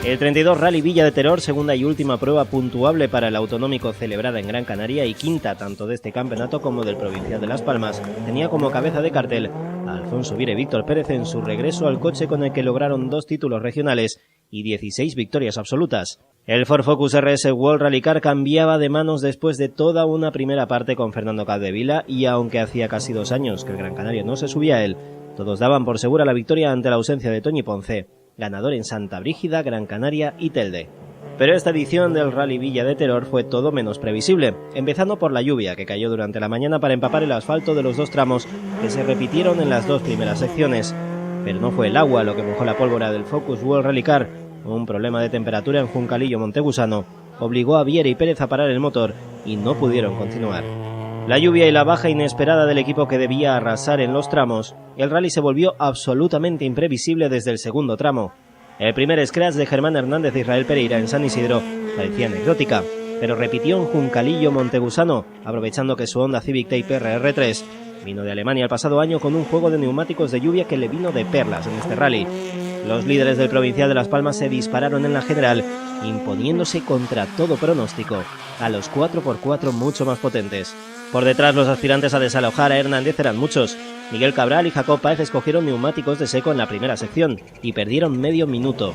El 32 Rally Villa de Teror, segunda y última prueba puntuable para el autonómico celebrada en Gran Canaria y quinta tanto de este campeonato como del provincial de Las Palmas, tenía como cabeza de cartel a Alfonso Vira y Víctor Pérez en su regreso al coche con el que lograron 2 títulos regionales y 16 victorias absolutas. El Ford Focus RS World Rally Car cambiaba de manos después de toda una primera parte con Fernando Capdevila y aunque hacía casi 2 años que el Gran Canaria no se subía a él, todos daban por segura la victoria ante la ausencia de Toñi Ponce, ganador en Santa Brígida, Gran Canaria y Telde. Pero esta edición del Rally Villa de Teror fue todo menos previsible, empezando por la lluvia que cayó durante la mañana para empapar el asfalto de los 2 tramos que se repitieron en las 2 primeras secciones. Pero no fue el agua lo que mojó la pólvora del Focus World Rally Car. Un problema de temperatura en Juncalillo Montegusano obligó a Viera y Pérez a parar el motor y no pudieron continuar. La lluvia y la baja inesperada del equipo que debía arrasar en los tramos, el rally se volvió absolutamente imprevisible desde el segundo tramo. El primer scratch de Germán Hernández e Israel Pereira en San Isidro parecía anecdótica, pero repitió en Juncalillo Montegusano, aprovechando que su Honda Civic Type R R3 vino de Alemania el pasado año con un juego de neumáticos de lluvia que le vino de perlas en este rally. Los líderes del provincial de Las Palmas se dispararon en la general, imponiéndose contra todo pronóstico a los 4x4 mucho más potentes. Por detrás, los aspirantes a desalojar a Hernández eran muchos. Miguel Cabral y Jacob Páez escogieron neumáticos de seco en la primera sección y perdieron medio minuto.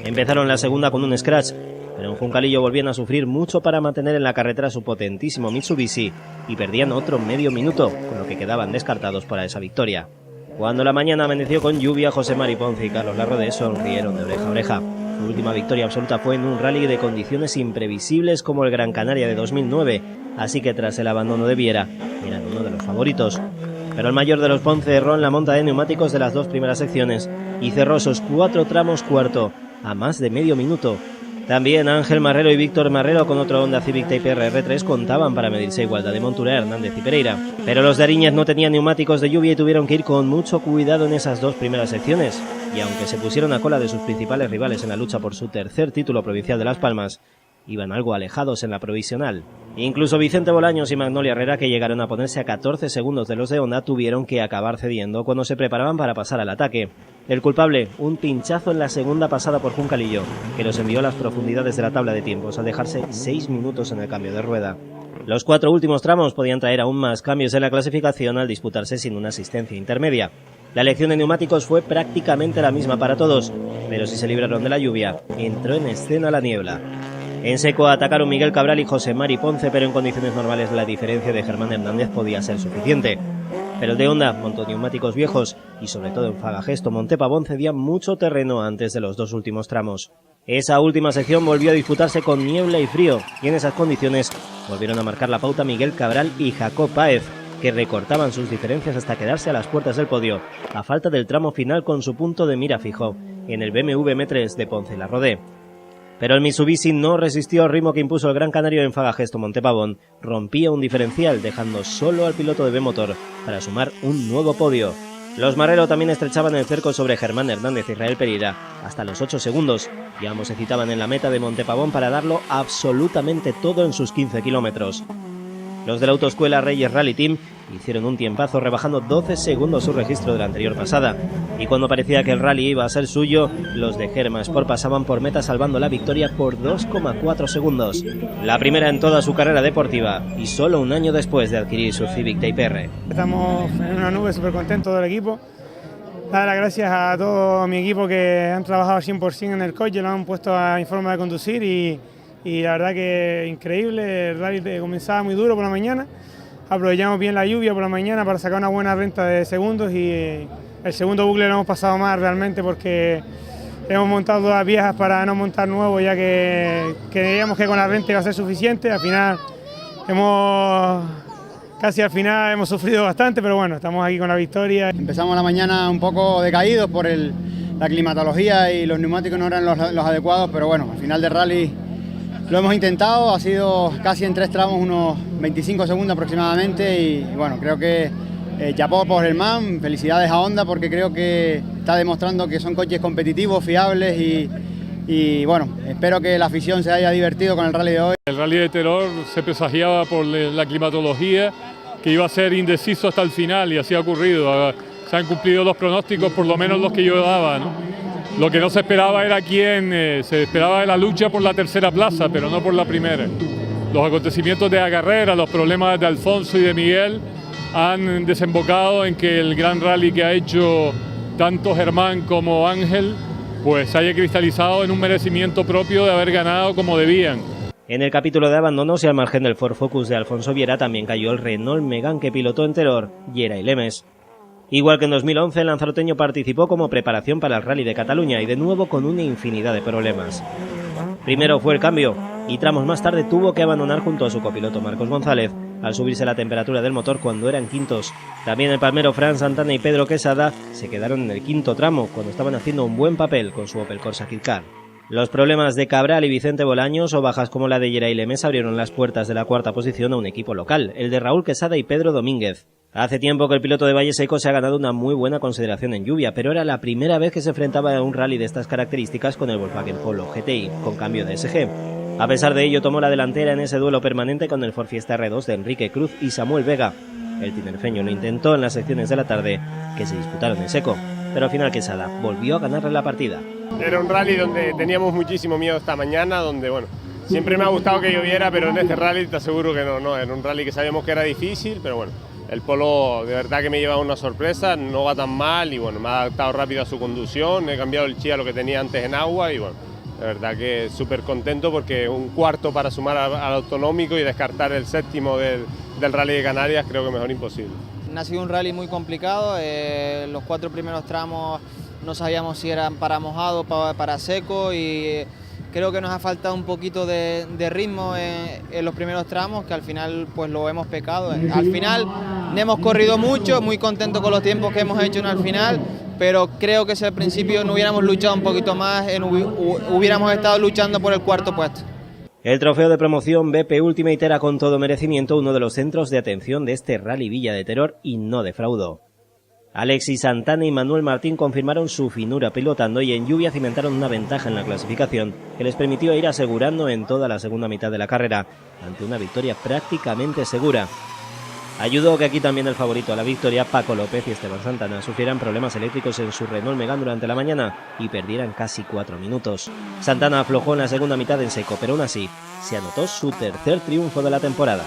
Empezaron la segunda con un scratch, pero en Juncalillo volvían a sufrir mucho para mantener en la carretera su potentísimo Mitsubishi y perdían otro medio minuto, con lo que quedaban descartados para esa victoria. Cuando la mañana amaneció con lluvia, José Mari Ponce y Carlos Larrodé sonrieron de oreja a oreja. Su última victoria absoluta fue en un rally de condiciones imprevisibles como el Gran Canaria de 2009, así que tras el abandono de Viera, eran uno de los favoritos. Pero el mayor de los Ponce erró en la monta de neumáticos de las 2 primeras secciones y cerró esos 4 tramos cuarto, a más de medio minuto. También Ángel Marrero y Víctor Marrero con otro Honda Civic Type R R3 contaban para medirse a igualdad de montura Hernández y Pereira. Pero los de Ariñez no tenían neumáticos de lluvia y tuvieron que ir con mucho cuidado en esas 2 primeras secciones. Y aunque se pusieron a cola de sus principales rivales en la lucha por su tercer título provincial de Las Palmas, iban algo alejados en la provisional. Incluso Vicente Bolaños y Magnolia Herrera, que llegaron a ponerse a 14 segundos de los de Honda, tuvieron que acabar cediendo cuando se preparaban para pasar al ataque. El culpable, un pinchazo en la segunda pasada por Juncalillo, que los envió a las profundidades de la tabla de tiempos al dejarse 6 minutos en el cambio de rueda. Los 4 últimos tramos podían traer aún más cambios en la clasificación al disputarse sin una asistencia intermedia. La elección de neumáticos fue prácticamente la misma para todos, pero si se libraron de la lluvia, entró en escena la niebla. En seco atacaron Miguel Cabral y José Mari Ponce, pero en condiciones normales la diferencia de Germán Hernández podía ser suficiente. Pero el de Honda montó neumáticos viejos y sobre todo en Fagagesto Montepavón cedía mucho terreno antes de los 2 últimos tramos. Esa última sección volvió a disputarse con niebla y frío y en esas condiciones volvieron a marcar la pauta Miguel Cabral y Jacob Páez, que recortaban sus diferencias hasta quedarse a las puertas del podio, a falta del tramo final con su punto de mira fijo en el BMW M3 de Ponce Larrodé. Pero el Mitsubishi no resistió al ritmo que impuso el Gran Canario en Fagagesto Montepavón, rompía un diferencial dejando solo al piloto de B-Motor para sumar un nuevo podio. Los Marrero también estrechaban el cerco sobre Germán Hernández y Israel Pereira hasta los 8 segundos y ambos se citaban en la meta de Montepavón para darlo absolutamente todo en sus 15 kilómetros. Los de la Autoescuela Reyes Rally Team hicieron un tiempazo rebajando 12 segundos su registro de la anterior pasada. Y cuando parecía que el rally iba a ser suyo, los de Germa Sport pasaban por meta salvando la victoria por 2,4 segundos. La primera en toda su carrera deportiva y solo un año después de adquirir su Civic Type R. Estamos en una nube súper contentos del equipo. Dar las gracias a todo mi equipo que han trabajado 100% en el coche, lo han puesto en forma de conducir y la verdad que increíble. El rally comenzaba muy duro por la mañana, aprovechamos bien la lluvia por la mañana para sacar una buena renta de segundos y el segundo bucle lo hemos pasado mal realmente porque hemos montado todas viejas para no montar nuevo, ya que creíamos que con la renta iba a ser suficiente. Al final casi al final hemos sufrido bastante, pero bueno, estamos aquí con la victoria. Empezamos la mañana un poco decaídos por la climatología y los neumáticos no eran los adecuados, pero bueno, al final del rally lo hemos intentado, ha sido casi en 3 tramos unos 25 segundos aproximadamente y bueno, creo que chapó por Germán, felicidades a Honda porque creo que está demostrando que son coches competitivos, fiables y bueno, espero que la afición se haya divertido con el rally de hoy. El rally de Teror se presagiaba por la climatología que iba a ser indeciso hasta el final y así ha ocurrido. Se han cumplido los pronósticos, por lo menos los que yo daba, ¿no? Lo que no se esperaba era se esperaba de la lucha por la tercera plaza, pero no por la primera. Los acontecimientos de la carrera, los problemas de Alfonso y de Miguel han desembocado en que el gran rally que ha hecho tanto Germán como Ángel pues se haya cristalizado en un merecimiento propio de haber ganado como debían. En el capítulo de abandonos y al margen del Ford Focus de Alfonso Viera también cayó el Renault Megane que pilotó en Teror, Geray Lemes. Igual que en 2011, el lanzaroteño participó como preparación para el Rally de Cataluña y de nuevo con una infinidad de problemas. Primero fue el cambio y tramos más tarde tuvo que abandonar junto a su copiloto Marcos González al subirse la temperatura del motor cuando eran quintos. También el palmero Fran Santana y Pedro Quesada se quedaron en el quinto tramo cuando estaban haciendo un buen papel con su Opel Corsa Kit Car. Los problemas de Cabral y Vicente Bolaños o bajas como la de Geray Lemes abrieron las puertas de la cuarta posición a un equipo local, el de Raúl Quesada y Pedro Domínguez. Hace tiempo que el piloto de Valle Seco se ha ganado una muy buena consideración en lluvia, pero era la primera vez que se enfrentaba a un rally de estas características con el Volkswagen Polo GTI, con cambio de SG. A pesar de ello, tomó la delantera en ese duelo permanente con el Ford Fiesta R2 de Enrique Cruz y Samuel Vega. El tinerfeño lo intentó en las secciones de la tarde, que se disputaron en seco, pero al final Quesada volvió a ganarle la partida. Era un rally donde teníamos muchísimo miedo esta mañana, donde bueno, siempre me ha gustado que lloviera, pero en este rally te aseguro que no, era un rally que sabíamos que era difícil, pero bueno, el Polo de verdad que me lleva una sorpresa, no va tan mal y bueno, me ha adaptado rápido a su conducción, he cambiado el chía a lo que tenía antes en agua y bueno, de verdad que súper contento porque un cuarto para sumar al autonómico y descartar el séptimo del Rally de Canarias creo que mejor imposible. Ha sido un rally muy complicado, los 4 primeros tramos no sabíamos si eran para mojado o para seco y creo que nos ha faltado un poquito de ritmo en los primeros tramos, que al final pues lo hemos pecado. Al final hemos corrido mucho, muy contento con los tiempos que hemos hecho en el final, pero creo que si al principio no hubiéramos luchado un poquito más, hubiéramos estado luchando por el cuarto puesto. El trofeo de promoción BP Ultimate era con todo merecimiento uno de los centros de atención de este Rally Villa de Teror y no defraudó. Alexis Santana y Manuel Martín confirmaron su finura pilotando y en lluvia cimentaron una ventaja en la clasificación que les permitió ir asegurando en toda la segunda mitad de la carrera, ante una victoria prácticamente segura. Ayudó que aquí también el favorito a la victoria, Paco López y Esteban Santana, sufrieran problemas eléctricos en su Renault Megane durante la mañana y perdieran casi 4 minutos. Santana aflojó en la segunda mitad en seco, pero aún así se anotó su tercer triunfo de la temporada.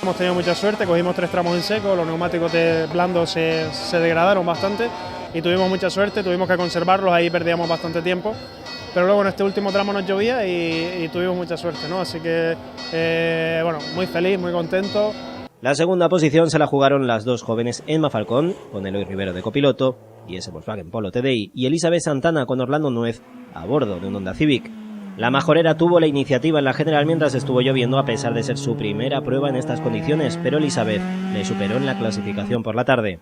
Hemos tenido mucha suerte, cogimos 3 tramos en seco, los neumáticos blandos se degradaron bastante y tuvimos mucha suerte, tuvimos que conservarlos, ahí perdíamos bastante tiempo, pero luego en este último tramo nos llovía y tuvimos mucha suerte, ¿no? Así que, bueno, muy feliz, muy contento. La segunda posición se la jugaron las dos jóvenes Emma Falcón, con Eloy Rivero de copiloto, y ese Volkswagen Polo TDI, y Elizabeth Santana con Orlando Nuez a bordo de un Honda Civic. La majorera tuvo la iniciativa en la general mientras estuvo lloviendo a pesar de ser su primera prueba en estas condiciones, pero Elizabeth le superó en la clasificación por la tarde.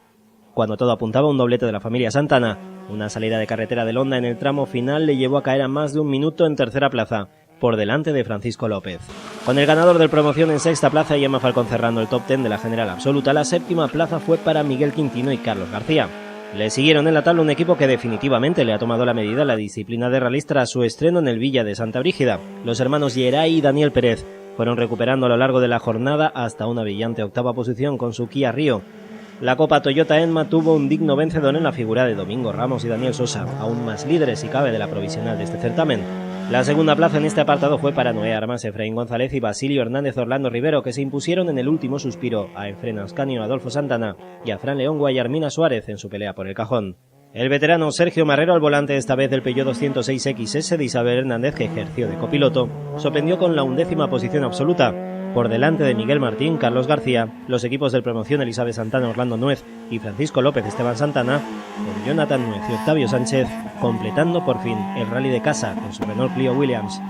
Cuando todo apuntaba a un doblete de la familia Santana, una salida de carretera del Honda en el tramo final le llevó a caer a más de un minuto en tercera plaza, por delante de Francisco López. Con el ganador del promoción en sexta plaza y Emma Falcón cerrando el top 10 de la general absoluta, la séptima plaza fue para Miguel Quintino y Carlos García. Le siguieron en la tabla un equipo que definitivamente le ha tomado la medida a la disciplina de rallies tras su estreno en el Villa de Santa Brígida. Los hermanos Geray y Daniel Pérez fueron recuperando a lo largo de la jornada hasta una brillante octava posición con su Kia Rio. La Copa Toyota Enma tuvo un digno vencedor en la figura de Domingo Ramos y Daniel Sosa, aún más líderes si cabe de la provisional de este certamen. La segunda plaza en este apartado fue para Noé Armas, Efraín González y Basilio Hernández Orlando Rivero, que se impusieron en el último suspiro a Efrén Ascanio, Adolfo Santana y a Fran León y Armina Suárez en su pelea por el cajón. El veterano Sergio Marrero, al volante esta vez del Peugeot 206XS de Isabel Hernández, que ejerció de copiloto, sorprendió con la 11ª posición absoluta, por delante de Miguel Martín, Carlos García, los equipos de promoción Elizabeth Santana, Orlando Nuez y Francisco López, Esteban Santana, con Jonathan Nuez y Octavio Sánchez, completando por fin el rally de casa con su Renault Clio Williams.